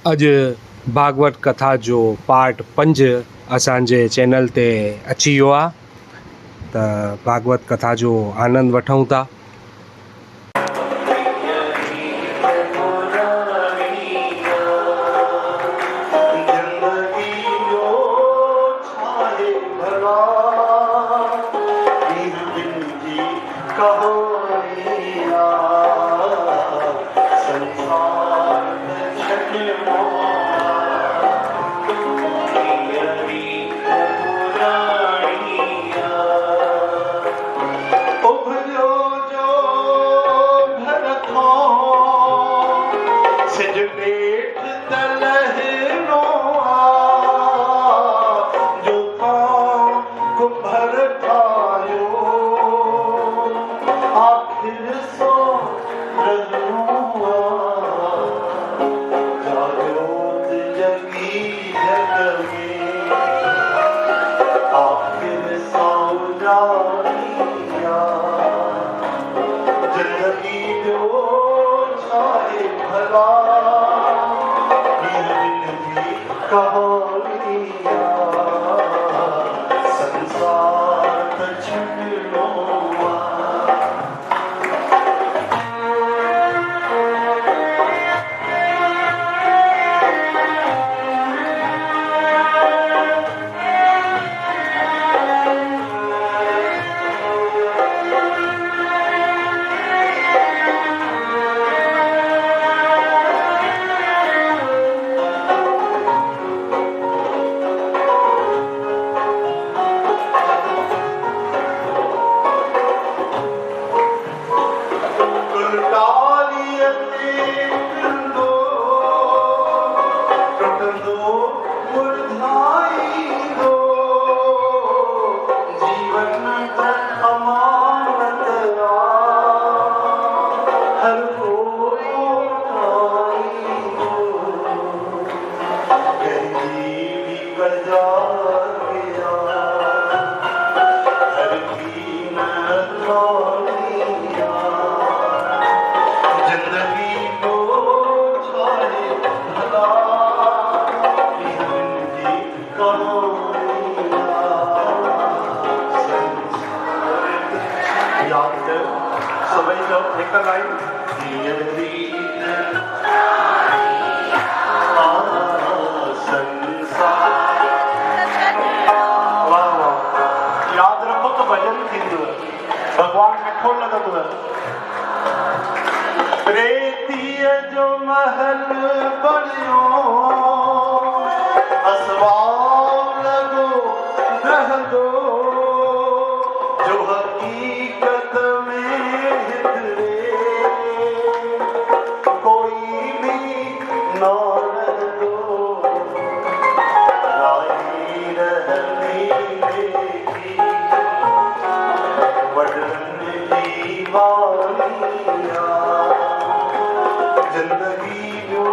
अॼु भागवत कथा जो पार्ट 5 असांजे चैनल ते अची वियो आहे। त भागवत कथा जो आनंद वठूं था। भगवान मिठो लगत है। प्रेतीय जो महल बनियो असवार लगो रह दो जो हकीकत में हितरे कोई भी न रह दो राही रहनी देगी जिंदगी जो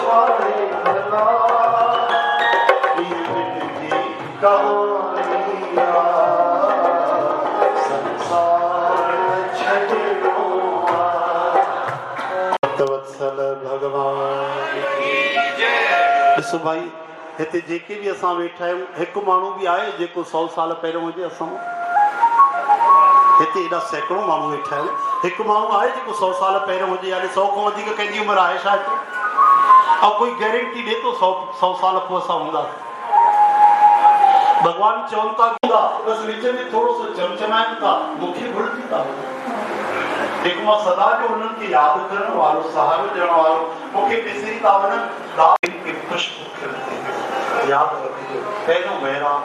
छाड़े भला कहानियां संसार छड़ो वत्सल भगवान ॾिसो भाई हिते जेके बि असां वेठा आहियूं हिकु माण्हू बि आहे जेको 100 साल पहिरियों हुजे असां हिते एॾा सैकड़ों माण्हू वेठा आहिनि। हिकु माण्हू आहे जेको 100 साल पहिरियों हुजे यानी 100 खां वधीक कंहिंजी उमिरि आहे छा हिते? ऐं कोई गारंटी ॾे थो 100 साल पोइ असां हूंदासीं? भॻवान चवनि था बसि विच में थोरो सो चमचमाइनि था मूंखे भुल थी था जेको मां सदा जो उन्हनि खे यादि करण वारो सहारो ॾियण वारो मूंखे ॾिसी था वञनि ख़ुशि यादि रखिजो पहिरियों बहिराम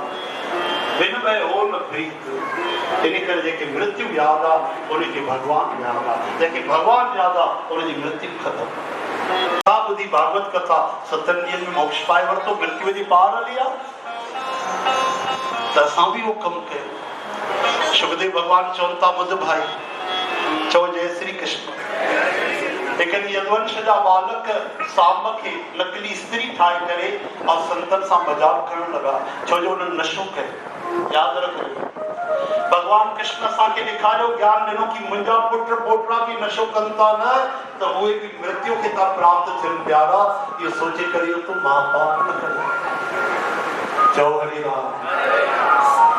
बिन भय हो न प्रीत इन करे जेके मृत्यु याद आहे उनखे भगवान याद आहे जेके भगवान याद आहे उनजी मृत्यु ख़तम। तव्हां ॿुधी भागवत कथा 7 ॾींहंनि में मोक्ष पाए वरितो मृत्यु जी पार हली आहे त असां बि उहो कमु कयो। सुखदेव भगवान चवनि था ॿुध भाई चओ जय श्री कृष्ण। हिकु ॾींहुं यदुवंश जा बालक सांब खे नकली स्त्री ठाहे करे और संतन सां मजाक करण लगा छो जो उन्हनि नशो कयो। यादि रखो भगवान कृष्ण असांखे ॾेखारियो ज्ञान ॾिनो कि मुंहिंजा पुट पोटरा बि नशो कनि था न त उहे बि मृत्यु खे था प्राप्त थियनि प्यारा इहो सोचे करे तो मां पाप न कंदो चओ हरे राम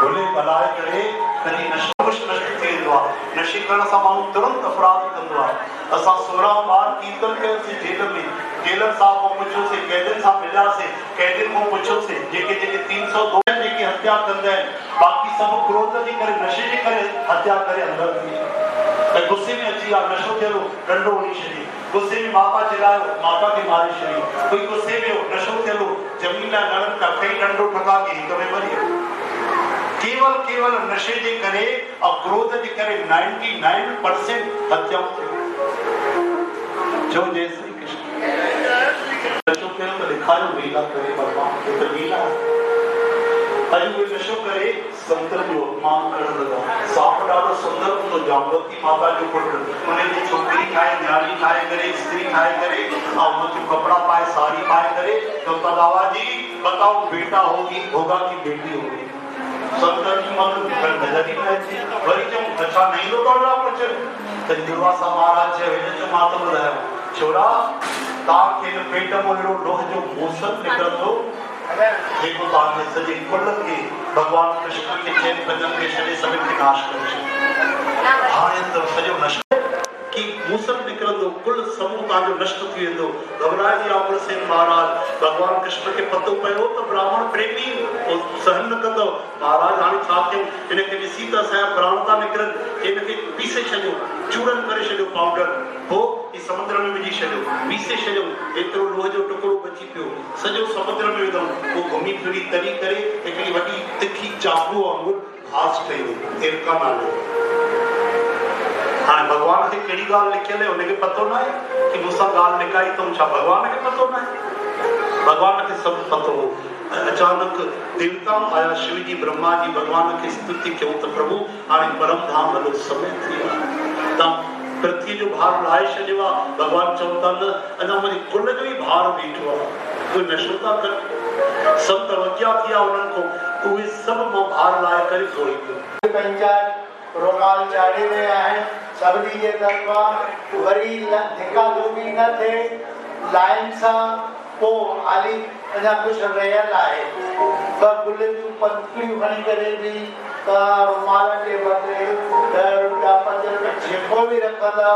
भुले भलाए करे कॾहिं नशो कुझु नष्ट थी वेंदो आहे नशे करण सां माण्हू तुरंत अपराध कंदो आहे असां 16 बार कीर्तन कयोसीं जेल में जेलर साहब को पुछोसीं कैदियुनि सां मिलियासीं कैदियुनि खां पुछोसीं जेके 302 जेके हत्या कंदा आहिनि बाक़ी सब क्रोध जे करे नशे जे करे हत्या करे अंदर थी त गुस्से में अची विया नशो थियलो डंडो हणी छॾी गुस्से में माता चिल्लायो माता खे मारे छॾी कोई गुस्से में हो नशो थियलो जमीन लाइ लड़न का कई डंडो ठका के हिक में मरी केवल केवल नशे जे करे और क्रोध जे करे 99% हत्याऊं थियूं जो जय श्री कृष्ण नशो कयो त ॾेखारियो लीला करे भॻवान खे त लीला अॼु उहे नशो करे संतनि जो अपमान करण लॻा साप ॾाढो सुंदर हूंदो जामवती माता जो पुटु उनजी छोकिरी ठाहे न्याणी ठाहे करे स्त्री ठाहे करे और उनखे कपड़ा पाए साड़ी पाए करे तो बाबा जी बताओ बेटा होगा कि बेटी होगी संतन की मन नजर ही न अचे वरी चऊं अच्छा नहीं लो तोड़ा कुछ त दुर्वासा महाराज चयो हिन जो मां तो ॿुधायो छोरा तव्हांखे हिन पेट मां अहिड़ो लोह जो मूसल निकिरंदो जेको तव्हांखे सॼे कुल खे भॻवान कृष्ण खे चइनि भॼन खे छॾे सभिनि खे नाश करे छॾियो हाणे त सॼो नष्ट कि मूसल निकिरंदो कुल समूह तव्हांजो नष्ट थी वेंदो घबराए विया अमरसेन महाराज भॻवान कृष्ण खे पतो पियो त ब्राह्मण प्रेमी सहन न कंदो महाराज हाणे छा कयूं हिनखे ॾिसी त असांजा प्राण था निकिरनि हिनखे पीसे छॾियो चूरन करे छॾियो पाउडर हो ही समुद्र में विझी छॾियो पीसे छॾियो एतिरो लोह जो टुकड़ो बची पियो सॼो समुद्र में विधऊं पोइ घुमी फिरी तरी करे हिकिड़ी वॾी तिखी चाकू वांगुरु घास ठही वई एरका नाले हाणे भगवान खे कहिड़ी ॻाल्हि लिखियल आहे हुनखे पतो न आहे कि मूंसां ॻाल्हि लिकाई अथऊं छा भगवान खे पतो न आहे भगवान खे सभु पतो हो अचानक देवता आया शिव जी ब्रह्मा जी भगवान खे स्तुति कयूं त प्रभु हाणे परम धाम हलो समय थी वियो आहे तव्हां पृथ्वी जो भार लाहे छॾियो आहे भगवान चवनि था न अञा मुंहिंजे कुल जो ई भार बीठो आहे उहे नशो था कनि सभु तवज्जा थी आहे उन्हनि खां उहे सभु मां भार लाहे करे थोरी पियो रोमाल चाढ़े विया आहिनि सभिनी जे तरफ़ां वरी धिका धुकी न थिए लाइन सां पोइ हाली अञा कुझु रहियल आहे ॿ गुल जूं पंखुड़ियूं खणी करे बि तव्हां रुमाल जे बदिले 10 रुपया 5 रुपया जेको बि रखंदा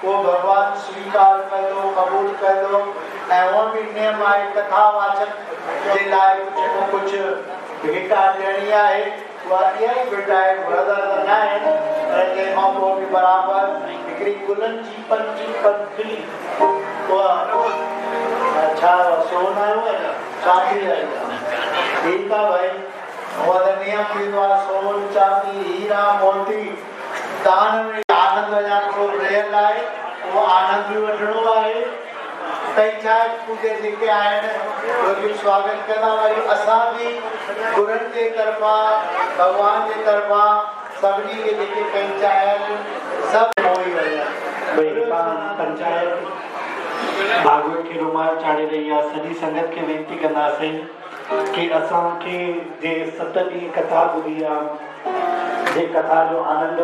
उहो भॻवानु स्वीकार कंदो क़बूल कंदो ऐं उहो बि नियम आहे कथावाचक जे लाइ जेको कुझु भेटा ॾियणी आहे उहा इहा ई भेटा आहे वरदा त न आहिनि पर तंहिंखां पोइ बि बराबरि हिकिड़ी गुलनि जी पंखुड़ी छा सोन आयो आहे न चांदी आई आहे ठीकु आहे भाई उहा त नियम थींदो आहे सोन चांदी हीरा मोती दान में आनंद अञा थोरो रहियल आहे उहो आनंद बि वठिणो आहे कई चाहे पूजे जेके आहिनि उहे बि स्वागत कंदा वरी असां बि गुरुनि जे तरफ़ां भॻवान जे तरफ़ां सभिनी खे जेके कई चाहे सभु मोही विया भई पंचायत भागवत खे रुमाल चाढ़े रही आहे सॼी संगत खे वेनती कंदासीं कि असांखे जे 7 ॾींहं कथा ॿुधी आहे जे कथा जो आनंद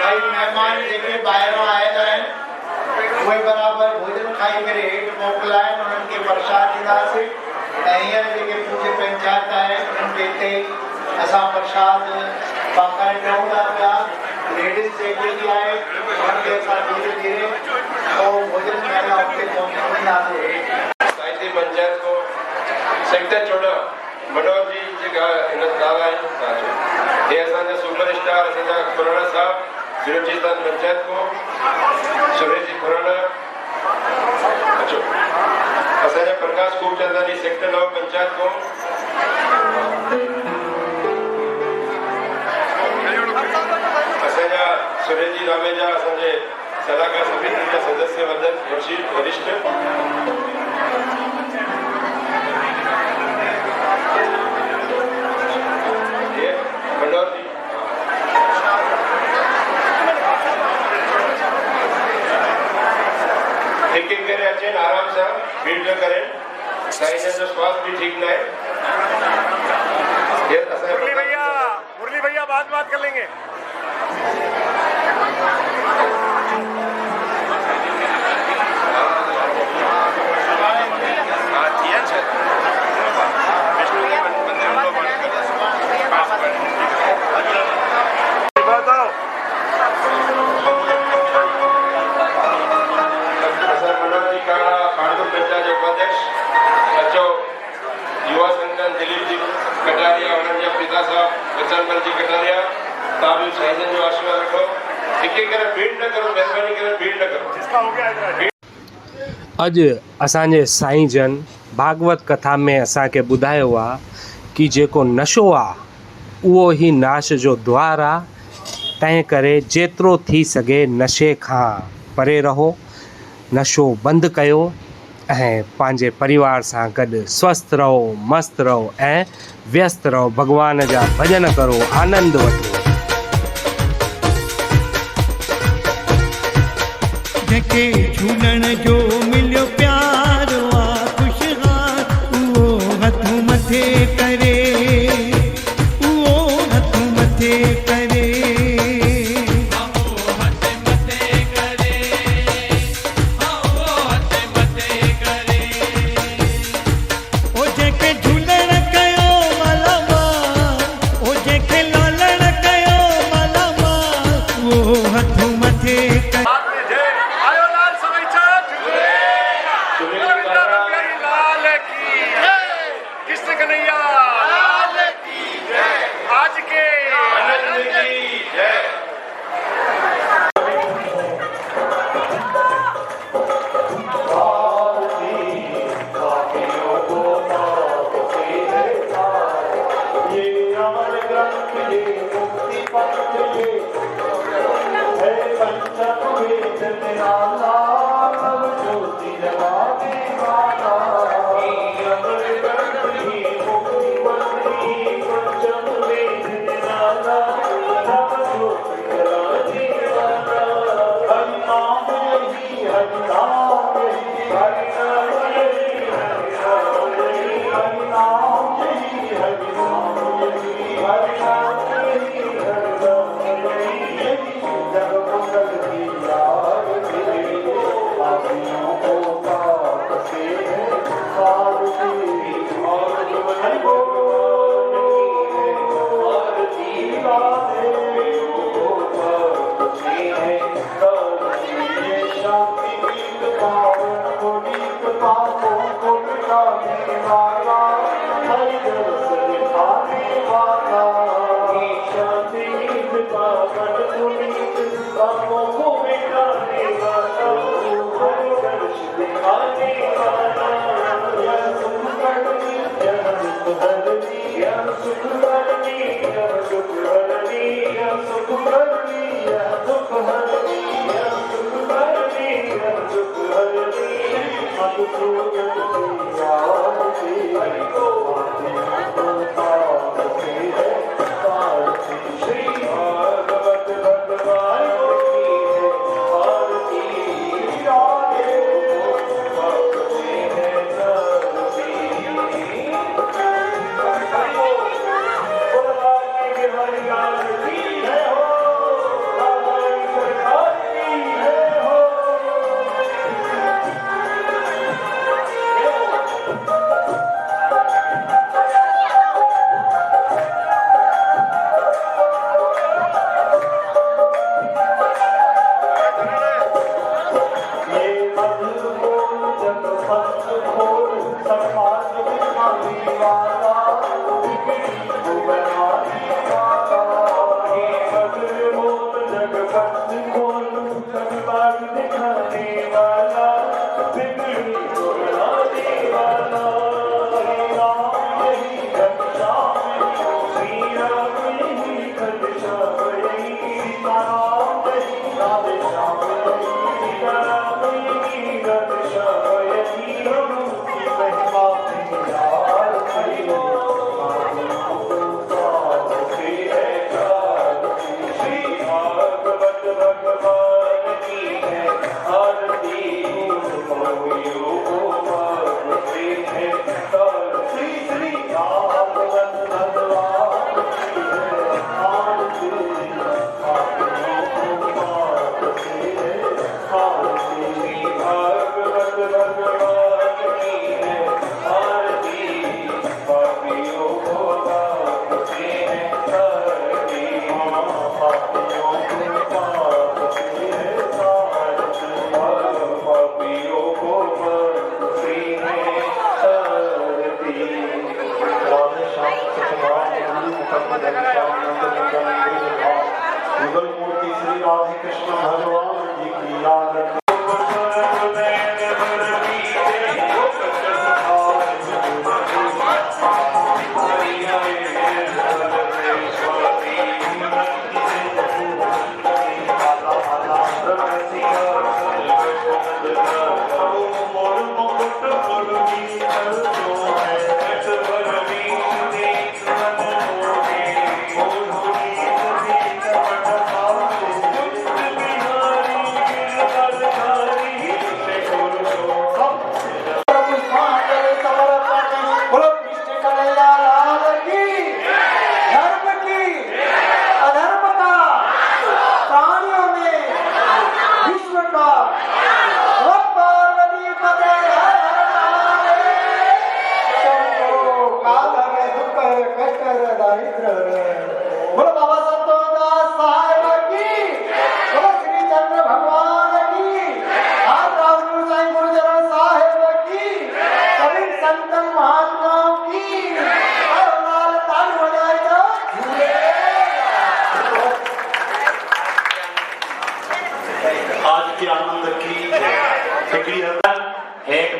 भाई मेहमान जेके ॿाहिरां आयल आहिनि उहे बराबरि भोजन खाई करे हेठि मोकिलाइनि उन्हनि खे प्रसाद ॾींदासीं ऐं हींअर जेके पूज्य पंचायत आहे उन्हनि खे हिते असां प्रसाद बाक़ाइदा ॾियूं था पिया लेडीज़ जेके बि आहे उन्हनि खे असां धीरे धीरे पोइ भोजन खाइण लाइ उते पहुचाईंदासीं। साहित्य पंचायत को सेक्टर 14 मनोहर जी जेका हिन नाला आहिनि तव्हांजो हे असांजा सुपरस्टार असांजा खुराना साहब सुरजीतन पंचायत को सुरेश जी खुराना अचो असांजा प्रकाश खूबचंदानी सेक्टर 9 पंचायत को असांजा सुरेश जी रामेजा असांजे सलाहकार समितीच्या सदस्य वरिष्ठ मनोहर जी एक एक करे अचे आराम से भीड़ न करें साईं जो स्वास्थ्य भी ठीक ना है मुरली भैया बात कर लेंगे। युवा संगठन दिलीप जी कटारिया उन्हनि पिता साहब वचनबल जी कटारिया तव्हां बि साईं जो आशीर्वाद रखो हिक करे भीड़ न करो महिरबानी करे भीड़ न करो। अॼु असांजे साईं जन भागवत कथा में असांखे ॿुधायो आहे कि जेको नशो आहे उहो ई नाश जो द्वार आहे तंहिं करे जेतिरो थी सघे नशे खां परे रहो नशो बंदि कयो ऐं पंहिंजे परिवार सां गॾु स्वस्थ रहो मस्त रहो ऐं व्यस्त रहो भॻवान जा भॼन करो आनंद वठो। जेके झूलण जो मिलियो प्यारो आहे ख़ुशहाल उहो हथूं मथे करे उहो हथूं मथे करे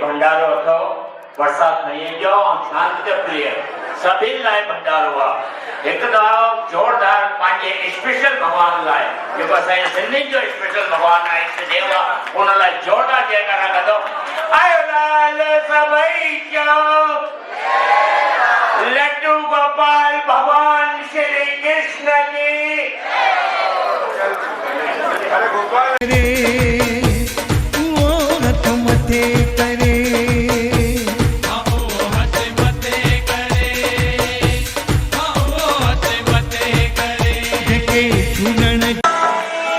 भंडारो अथो बरसात खणी जो शांति प्रिय सभी लाइ भंडारो आहे एक दफ़ो जोरदार पांजे स्पेशल भगवान लाइ जो असांजे सिंधियुनि जो स्पेशल भगवान आहे इष्ट देव आहे उन लाइ जोरदार जयकारा कंदो आयो लाल सभई चओ लड्डू गोपाल भगवान श्री कृष्ण की अरे गोपाल करे वो हथ मथे करे जेके झूलण करे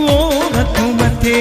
वो हथ मथे